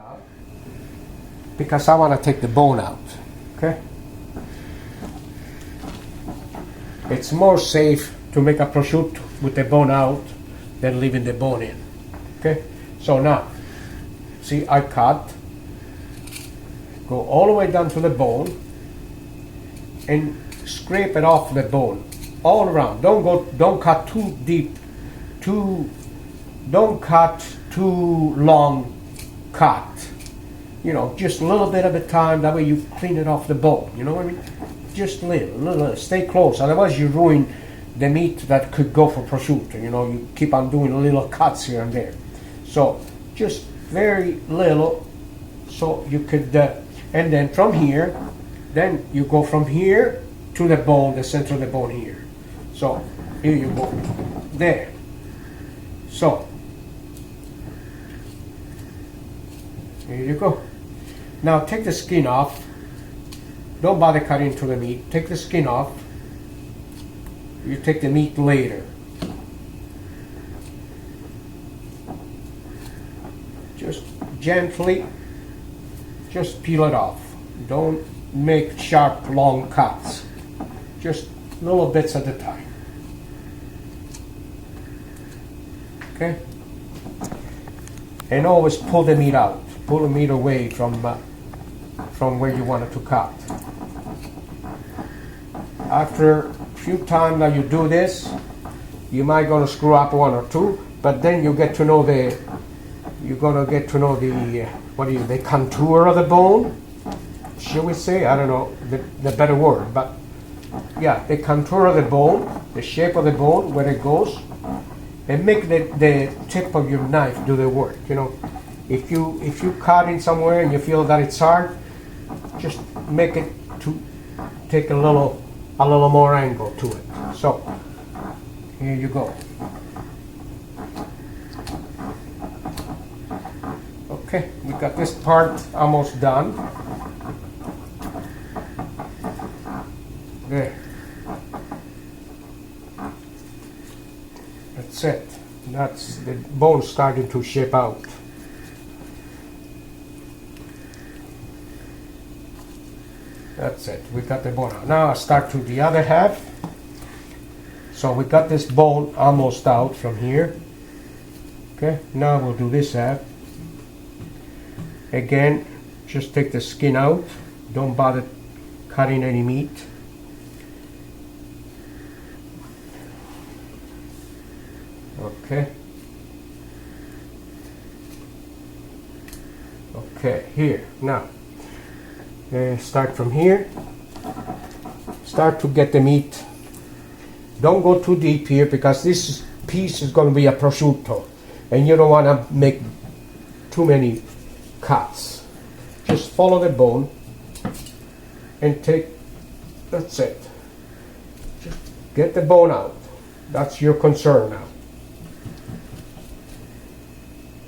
out because I want to take the bone out. Okay? It's more safe to make a prosciutto with the bone out than leaving the bone in. Okay? So now, see, I cut, go all the way down to the bone, and scrape it off the bone all around. Don't cut too deep, don't cut too long cut. You know, just a little bit at a time, that way you clean it off the bone, you know what I mean? Just a little, stay close, otherwise you ruin the meat that could go for prosciutto, you know, you keep on doing little cuts here and there. So, just very little, so you could, and then from here, then you go from here to the bone, the center of the bone here. So, here you go, there. So, here you go. Now take the skin off. Don't bother cutting into the meat. Take the skin off. You take the meat later. Just gently, just peel it off. Don't make sharp, long cuts. Just little bits at a time. Okay? And always pull the meat out. Pull the meat away from where you want it to cut. After a few times that you do this, you might gonna screw up one or two, but then you get to know the the contour of the bone, shall we say? I don't know the better word, but yeah, the contour of the bone, the shape of the bone, where it goes, and make the tip of your knife do the work. You know, if you cut in somewhere and you feel that it's hard, just make it to take a little more angle to it. So here you go. Okay, we got this part almost done. There. That's it. That's the bone starting to shape out. That's it. We got the bone out. Now I'll start to the other half. So we got this bone almost out from here. Okay, now we'll do this half. Again, just take the skin out. Don't bother cutting any meat. Okay. Okay, here. Now, start from here. Start to get the meat. Don't go too deep here because this piece is going to be a prosciutto. And you don't want to make too many cuts. Just follow the bone and take, that's it. Just get the bone out. That's your concern now.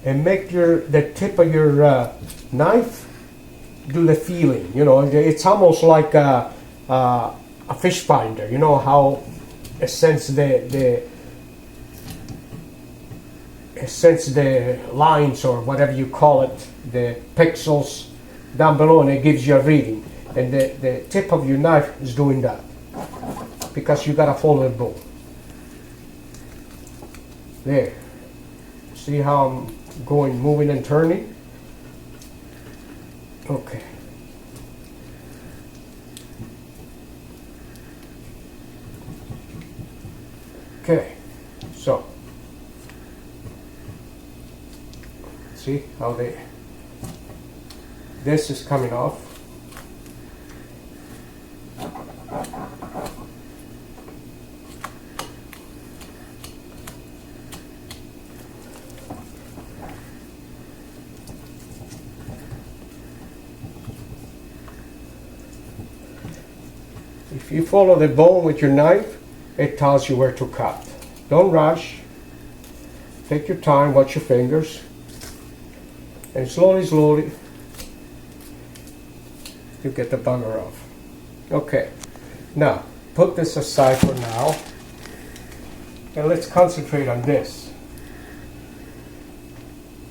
And make the tip of your knife do the feeling. You know, it's almost like a fish finder. You know how it sends the lines or whatever you call it, the pixels down below, and it gives you a reading. And the tip of your knife is doing that because you gotta follow the bone. There. See how I'm going, moving and turning? Okay. Okay, so see how this is coming off. If you follow the bone with your knife, it tells you where to cut. Don't rush. Take your time, watch your fingers. And slowly, slowly, you get the bugger off. Okay, now put this aside for now. And let's concentrate on this.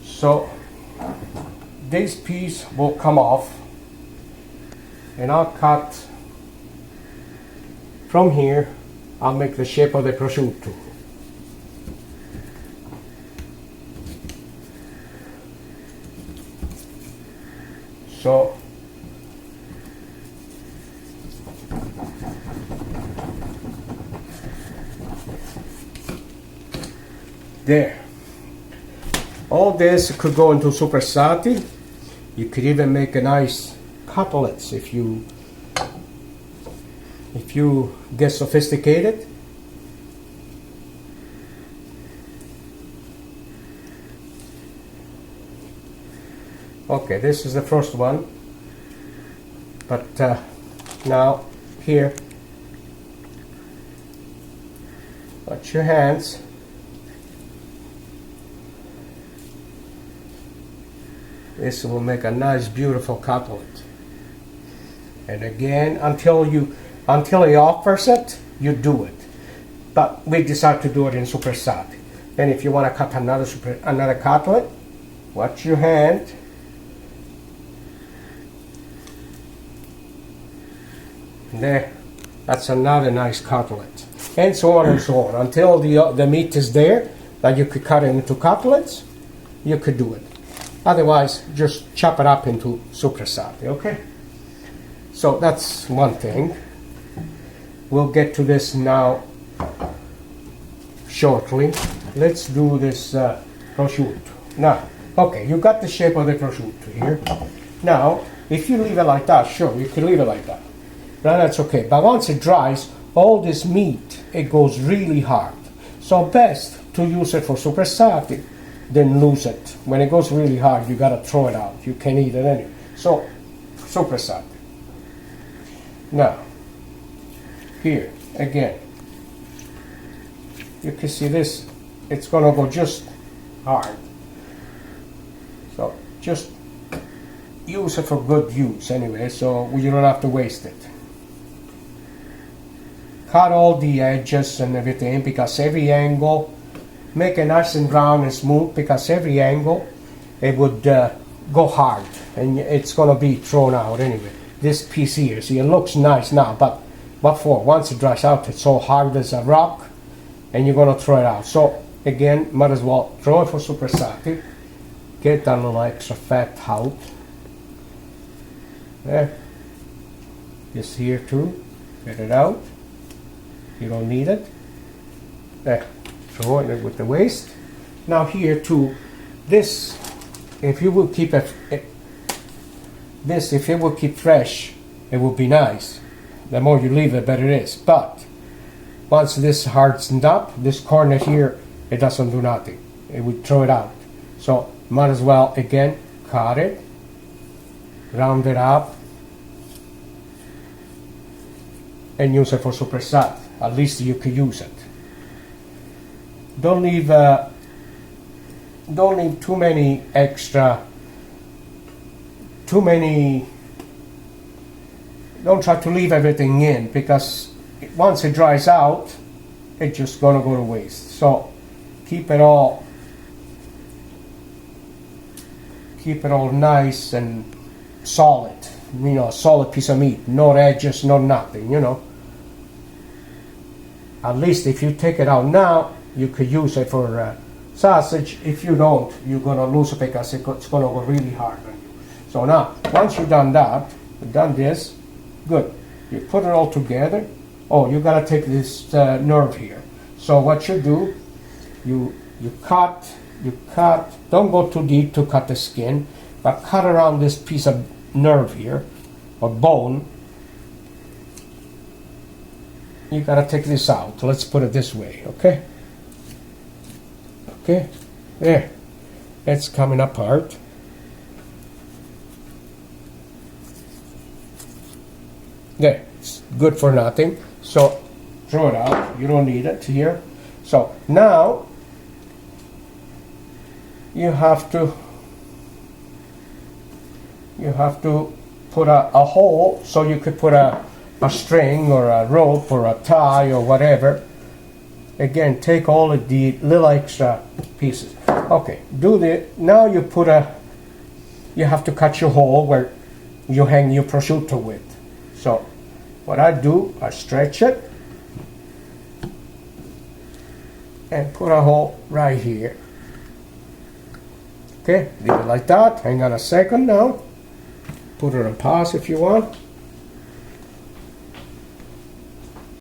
So, this piece will come off, and I'll cut from here. I'll make the shape of the prosciutto. So there. All this could go into supersati. You could even make a nice cutlets if you get sophisticated. Okay, this is the first one, but now here, watch your hands. This will make a nice, beautiful cutlet. And again, until he offers it, you do it. But we decide to do it in supersati. And if you want to cut another cutlet, watch your hand. There, that's another nice cutlet, and so on and so on until the meat is there that you could cut it into cutlets. You could do it. Otherwise, just chop it up into supersati. Okay. So that's one thing. We'll get to this now shortly. Let's do this prosciutto. Now, okay, you got the shape of the prosciutto here. Now, if you leave it like that, sure, you can leave it like that. Now that's okay. But once it dries, all this meat, it goes really hard. So best to use it for supersati than lose it. When it goes really hard, you gotta throw it out. You can't eat it anyway. So, supersati. Now, here, again, you can see this, it's gonna go just hard. So, just use it for good use anyway, so you don't have to waste it. Cut all the edges and everything, because every angle, make it nice and round and smooth, because every angle it would go hard and it's going to be thrown out anyway. This piece here, see, it looks nice now, but what for? Once it dries out, it's so hard as a rock and you're going to throw it out. So again, might as well throw it for supersati. Get that little extra fat out. There. Just here too. Get it out. You don't need it. There. Throw it with the waste. Now here too, this, if you will keep it, if it will keep fresh, it will be nice. The more you leave it, better it is. But once this hardened up, this corner here, it doesn't do nothing. It would throw it out. So might as well again cut it, round it up, and use it for supersati. At least you can use it. Don't leave too many extra. Don't try to leave everything in, because once it dries out, it's just gonna go to waste. So keep it all nice and solid. You know, a solid piece of meat, no edges, no nothing. You know. At least if you take it out now, you could use it for sausage. If you don't, you're gonna lose it, because it's gonna go really hard on you. So now, once you've done that, you've done this, good. You put it all together. Oh, you gotta take this nerve here. So what you do, you cut. Don't go too deep to cut the skin, but cut around this piece of nerve here, or bone. You gotta take this out. Let's put it this way, okay? Okay, there. It's coming apart. There, it's good for nothing. So throw it out. You don't need it here. So now you have to put a hole, so you could put a string or a rope or a tie or whatever. Again, take all of the little extra pieces. Okay, do the. Now you put you have to cut your hole where you hang your prosciutto with. So what I do, I stretch it and put a hole right here. Okay, leave it like that. Hang on a second now. Put it on pause if you want.